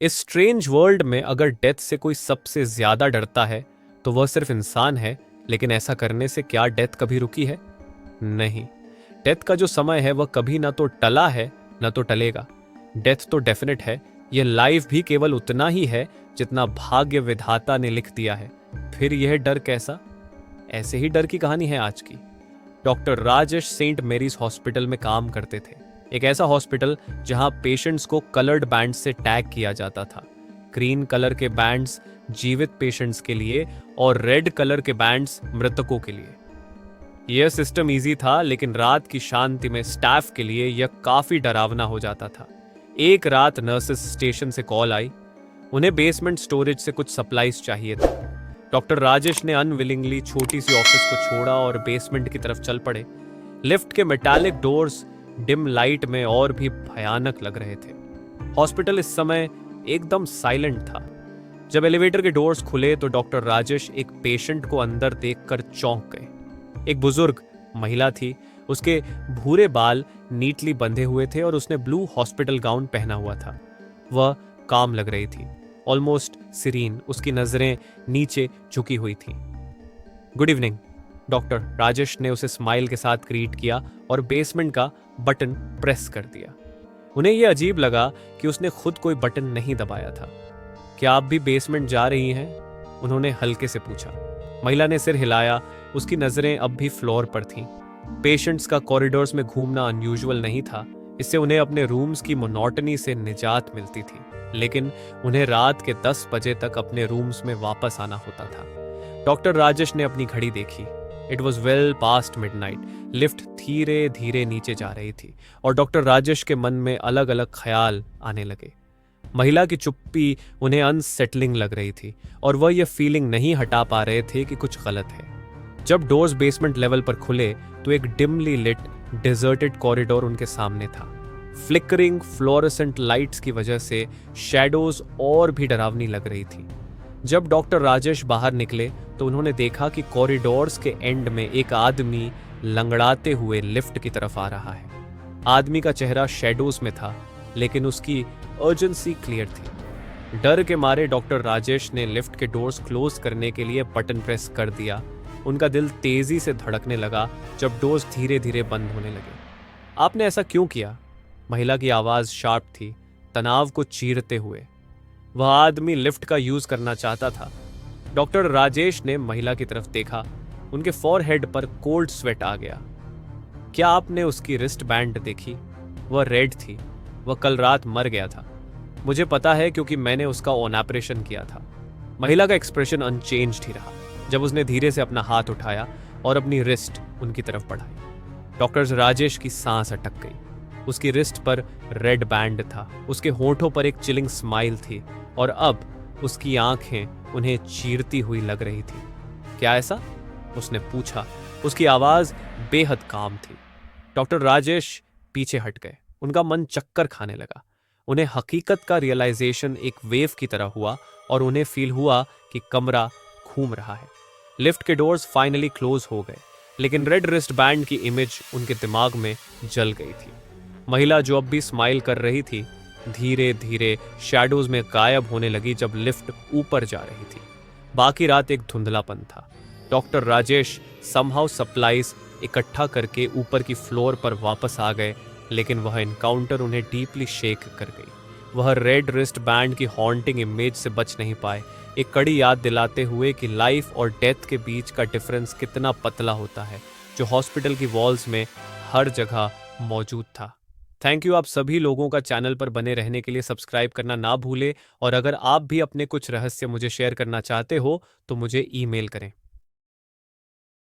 इस strange world में अगर डेथ से कोई सबसे ज्यादा डरता है तो वह सिर्फ इंसान है। लेकिन ऐसा करने से क्या डेथ कभी रुकी है? नहीं। डेथ का जो समय है वह कभी ना तो टला है ना तो टलेगा। डेथ तो डेफिनेट है। यह लाइफ भी केवल उतना ही है जितना भाग्य विधाता ने लिख दिया है। फिर यह डर कैसा? ऐसे ही डर की कहानी है आज की। Doctor Rajesh saint Mary's hospital में काम करते थे। एक ऐसा हॉस्पिटल जहां पेशेंट्स को कलर्ड बैंड से टैग किया जाता था। ग्रीन कलर के बैंड्स जीवित पेशेंट्स के लिए और रेड कलर के बैंड्स मृतकों के लिए। यह सिस्टम इजी था, लेकिन रात की शांति में स्टाफ के लिए यह काफी डरावना हो जाता था। एक रात नर्सेस स्टेशन से कॉल आई। उन्हें बेसमेंट स्टोरेज से कुछ सप्लाईज चाहिए थे। डॉक्टर राजेश ने अनविलिंगली छोटी सी ऑफिस को छोड़ा और बेसमेंट की तरफ चल पड़े। लिफ्ट के मेटालिक डोर्स डिम लाइट में और भी भयानक लग रहे थे। हॉस्पिटल इस समय एकदम साइलेंट था। जब एलिवेटर के डोर्स खुले तो डॉक्टर राजेश एक पेशेंट को अंदर देखकर चौंक गए। एक बुजुर्ग महिला थी। उसके भूरे बाल नीटली बंधे हुए थे और उसने ब्लू हॉस्पिटल गाउन पहना हुआ था। वह काम लग रही थी, ऑलमोस्ट सीरीन। उसकी नजरें नीचे झुकी हुई थी। Good evening. डॉक्टर राजेश ने उसे स्माइल के साथ ग्रीट किया और बेसमेंट का बटन प्रेस कर दिया। उन्हें यह अजीब लगा कि उसने खुद कोई बटन नहीं दबाया था। क्या आप भी बेसमेंट जा रही हैं? उन्होंने हल्के से पूछा। महिला ने सिर हिलाया। उसकी नजरें अब भी फ्लोर पर थीं। पेशेंट्स का कॉरिडोर्स में घूमना अनयूजुअल नहीं था। इससे उन्हें अपने रूम्स की मोनोटनी से निजात मिलती थी। लेकिन उन्हें रात के 10 बजे तक अपने रूम्स में वापस आना होता था। डॉक्टर राजेश ने अपनी घड़ी देखी। It was well past midnight. Lift धीरे धीरे नीचे जा रही थी और डॉक्टर राजेश के मन में अलग अलग ख्याल आने लगे। महिला की चुप्पी उन्हें अनसेटलिंग लग रही थी और वह यह फीलिंग नहीं हटा पा रहे थे कि कुछ गलत है। जब डोर्स बेसमेंट लेवल पर खुले तो एक डिमली लिट डिजर्टेड कॉरिडोर उनके सामने था। फ्लिकरिंग फ्लोरेसेंट लाइट्स की वजह से शैडोज और भी डरावनी लग रही थी। जब डॉक्टर राजेश बाहर निकले तो उन्होंने देखा कि कॉरिडोर्स के एंड में एक आदमी लंगड़ाते हुए लिफ्ट की तरफ आ रहा है। आदमी का चेहरा शैडोज में था, लेकिन उसकी अर्जेंसी क्लियर थी। डर के मारे डॉक्टर राजेश ने लिफ्ट के डोर्स क्लोज करने के लिए बटन प्रेस कर दिया। उनका दिल तेजी से धड़कने लगा जब डोर्स धीरे धीरे बंद होने लगे। आपने ऐसा क्यों किया? महिला की आवाज शार्प थी, तनाव को चीरते हुए। वह आदमी लिफ्ट का यूज करना चाहता था। डॉक्टर राजेश ने महिला की तरफ देखा। उनके फॉरहेड पर कोल्ड स्वेट आ गया। क्या आपने उसकी रिस्ट बैंड देखी? वह रेड थी। वह कल रात मर गया था। मुझे पता है क्योंकि मैंने उसका ऑन ऑपरेशन किया था। महिला का एक्सप्रेशन अनचेंज्ड ही रहा जब उसने धीरे से अपना हाथ उठाया और अपनी रिस्ट उनकी तरफ बढ़ाई। डॉक्टर राजेश की सांस अटक गई। उसकी रिस्ट पर रेड बैंड था। उसके होठों पर एक चिलिंग स्माइल थी और अब उसकी आंखें उन्हें चीरती हुई लग रही थी। क्या ऐसा? उसने पूछा। उसकी आवाज बेहद काम थी। डॉक्टर राजेश पीछे हट गए। उनका मन चक्कर खाने लगा। उन्हें हकीकत का रियलाइजेशन एक वेव की तरह हुआ और उन्हें फील हुआ कि कमरा घूम रहा है। लिफ्ट के डोर्स फाइनली क्लोज हो गए, लेकिन रेड रिस्ट बैंड की इमेज उनके दिमाग में जल गई थी। महिला जो अब भी स्माइल कर रही थी धीरे धीरे शैडोज में गायब होने लगी जब लिफ्ट ऊपर जा रही थी। बाकी रात एक धुंधलापन था। डॉक्टर राजेश समहाउ सप्लाईज इकट्ठा करके ऊपर की फ्लोर पर वापस आ गए, लेकिन वह एनकाउंटर उन्हें डीपली शेक कर गई। वह रेड रिस्ट बैंड की हॉन्टिंग इमेज से बच नहीं पाए, एक कड़ी याद दिलाते हुए कि लाइफ और डेथ के बीच का डिफरेंस कितना पतला होता है, जो हॉस्पिटल की वॉल्स में हर जगह मौजूद था। थैंक यू आप सभी लोगों का चैनल पर बने रहने के लिए। सब्सक्राइब करना ना भूलें और अगर आप भी अपने कुछ रहस्य मुझे शेयर करना चाहते हो तो मुझे ईमेल करें।